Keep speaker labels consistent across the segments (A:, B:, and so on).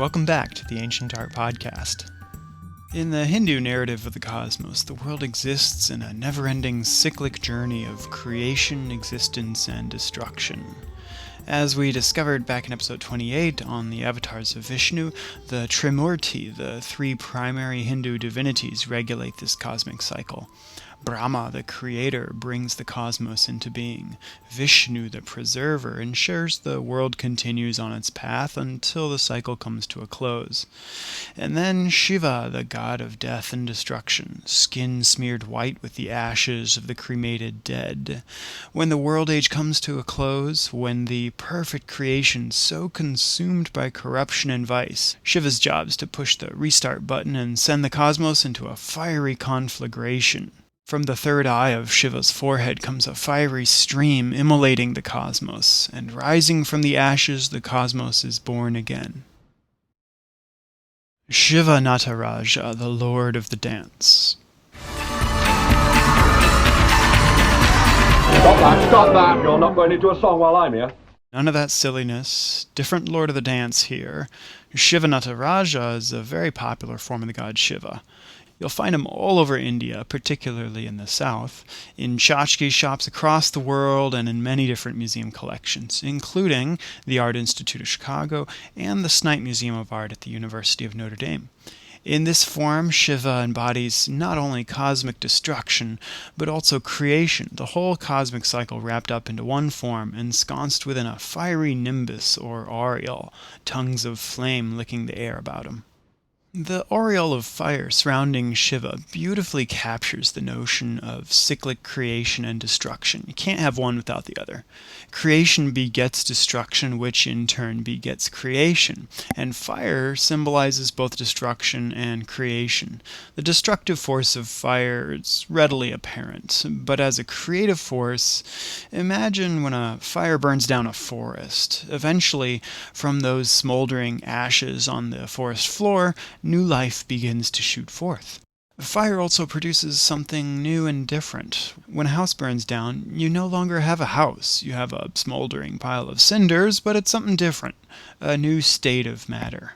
A: Welcome back to the Ancient Art Podcast. In the Hindu narrative of the cosmos, the world exists in a never-ending cyclic journey of creation, existence, and destruction. As we discovered back in episode 28 on the avatars of Vishnu, the Trimurti, the three primary Hindu divinities, regulate this cosmic cycle. Brahma, the creator, brings the cosmos into being. Vishnu, the preserver, ensures the world continues on its path until the cycle comes to a close. And then Shiva, the god of death and destruction, skin smeared white with the ashes of the cremated dead. When the world age comes to a close, when the perfect creation so consumed by corruption and vice, Shiva's job is to push the restart button and send the cosmos into a fiery conflagration. From the third eye of Shiva's forehead comes a fiery stream immolating the cosmos, and rising from the ashes the cosmos is born again. Shiva Nataraja, the Lord of the Dance.
B: Stop that! You're not going into a song while I'm here.
A: None of that silliness. Different Lord of the Dance here. Shiva Nataraja is a very popular form of the god Shiva. You'll find him all over India, particularly in the south, in tchotchke shops across the world, and in many different museum collections, including the Art Institute of Chicago and the Snite Museum of Art at the University of Notre Dame. In this form, Shiva embodies not only cosmic destruction, but also creation, the whole cosmic cycle wrapped up into one form, ensconced within a fiery nimbus or aureole, tongues of flame licking the air about him. The aureole of fire surrounding Shiva beautifully captures the notion of cyclic creation and destruction. You can't have one without the other. Creation begets destruction, which in turn begets creation, and fire symbolizes both destruction and creation. The destructive force of fire is readily apparent, but as a creative force, imagine when a fire burns down a forest. Eventually, from those smoldering ashes on the forest floor, new life begins to shoot forth. Fire also produces something new and different. When a house burns down, you no longer have a house. You have a smoldering pile of cinders, but it's something different, a new state of matter.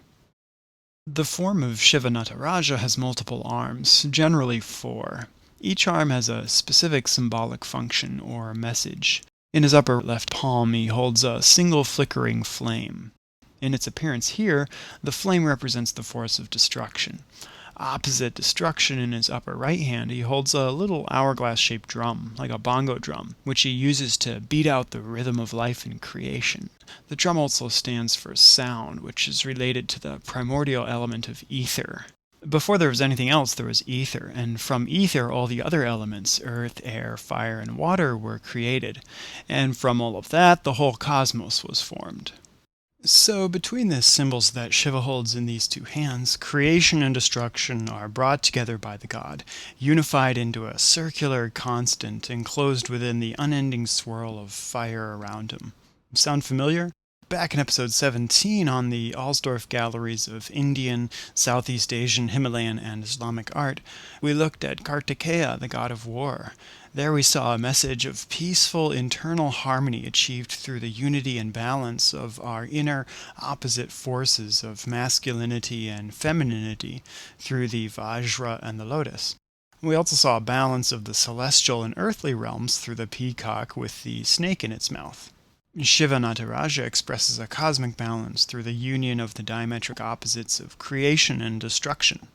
A: The form of Shiva Nataraja has multiple arms, generally 4. Each arm has a specific symbolic function or message. In his upper left palm, he holds a single flickering flame. In its appearance here, the flame represents the force of destruction. Opposite destruction, in his upper right hand, he holds a little hourglass-shaped drum, like a bongo drum, which he uses to beat out the rhythm of life and creation. The drum also stands for sound, which is related to the primordial element of ether. Before there was anything else, there was ether, and from ether all the other elements, earth, air, fire, and water, were created. And from all of that, the whole cosmos was formed. So, between the symbols that Shiva holds in these two hands, creation and destruction are brought together by the god, unified into a circular constant enclosed within the unending swirl of fire around him. Sound familiar? Back in episode 17 on the Alsdorf galleries of Indian, Southeast Asian, Himalayan, and Islamic art, we looked at Kartikeya, the god of war. There we saw a message of peaceful internal harmony achieved through the unity and balance of our inner opposite forces of masculinity and femininity through the Vajra and the lotus. We also saw a balance of the celestial and earthly realms through the peacock with the snake in its mouth. Shiva Nataraja expresses a cosmic balance through the union of the diametric opposites of creation and destruction.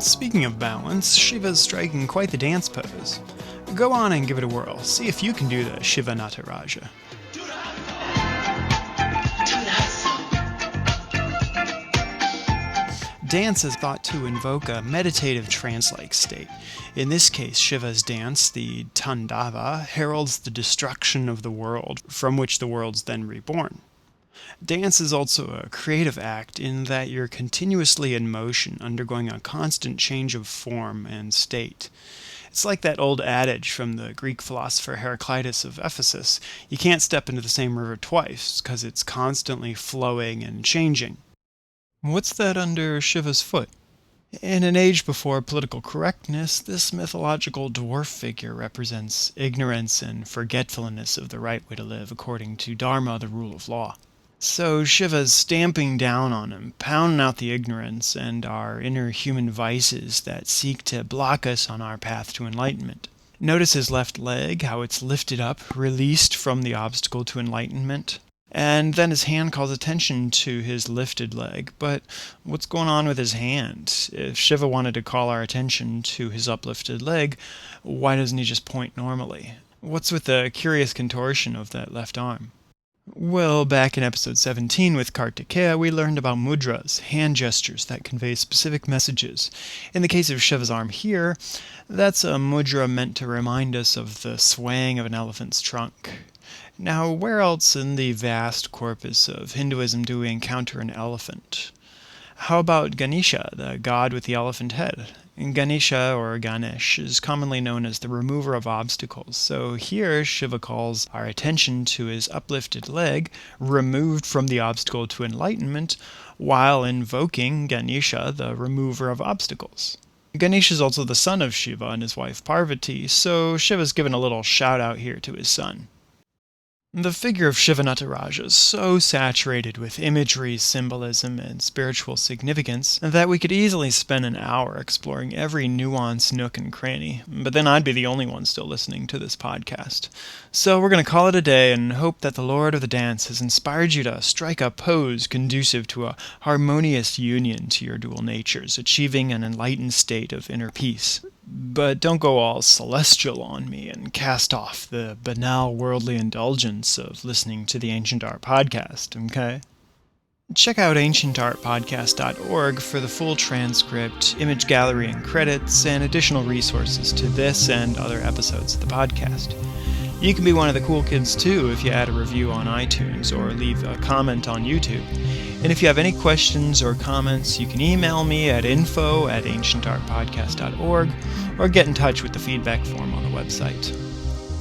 A: Speaking of balance, Shiva's striking quite the dance pose. Go on and give it a whirl. See if you can do the Shiva Nataraja. Dance is thought to invoke a meditative trance-like state. In this case, Shiva's dance, the Tandava, heralds the destruction of the world, from which the world's then reborn. Dance is also a creative act in that you're continuously in motion, undergoing a constant change of form and state. It's like that old adage from the Greek philosopher Heraclitus of Ephesus, you can't step into the same river twice, because it's constantly flowing and changing. What's that under Shiva's foot? In an age before political correctness, this mythological dwarf figure represents ignorance and forgetfulness of the right way to live according to Dharma, the rule of law. So Shiva's stamping down on him, pounding out the ignorance and our inner human vices that seek to block us on our path to enlightenment. Notice his left leg, how it's lifted up, released from the obstacle to enlightenment. And then his hand calls attention to his lifted leg. But what's going on with his hand? If Shiva wanted to call our attention to his uplifted leg, why doesn't he just point normally? What's with the curious contortion of that left arm? Well, back in episode 17 with Kartikeya, we learned about mudras, hand gestures that convey specific messages. In the case of Shiva's arm here, that's a mudra meant to remind us of the swaying of an elephant's trunk. Now, where else in the vast corpus of Hinduism do we encounter an elephant? How about Ganesha, the god with the elephant head? Ganesha, or Ganesh, is commonly known as the remover of obstacles. So here, Shiva calls our attention to his uplifted leg, removed from the obstacle to enlightenment, while invoking Ganesha, the remover of obstacles. Ganesha is also the son of Shiva and his wife Parvati, so Shiva's given a little shout out here to his son. The figure of Shiva Nataraja is so saturated with imagery, symbolism, and spiritual significance that we could easily spend an hour exploring every nuance, nook, and cranny, but then I'd be the only one still listening to this podcast. So we're going to call it a day and hope that the Lord of the Dance has inspired you to strike a pose conducive to a harmonious union to your dual natures, achieving an enlightened state of inner peace. But don't go all celestial on me and cast off the banal worldly indulgence of listening to the Ancient Art Podcast, okay? Check out ancientartpodcast.org for the full transcript, image gallery and credits, and additional resources to this and other episodes of the podcast. You can be one of the cool kids too if you add a review on iTunes or leave a comment on YouTube. And if you have any questions or comments, you can email me at info@ancientartpodcast.org or get in touch with the feedback form on the website.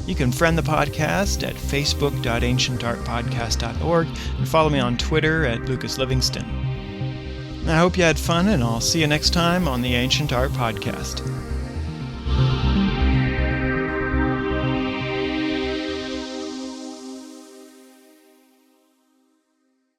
A: You can friend the podcast at facebook.ancientartpodcast.org and follow me on Twitter at Lucas Livingston. I hope you had fun, and I'll see you next time on the Ancient Art Podcast.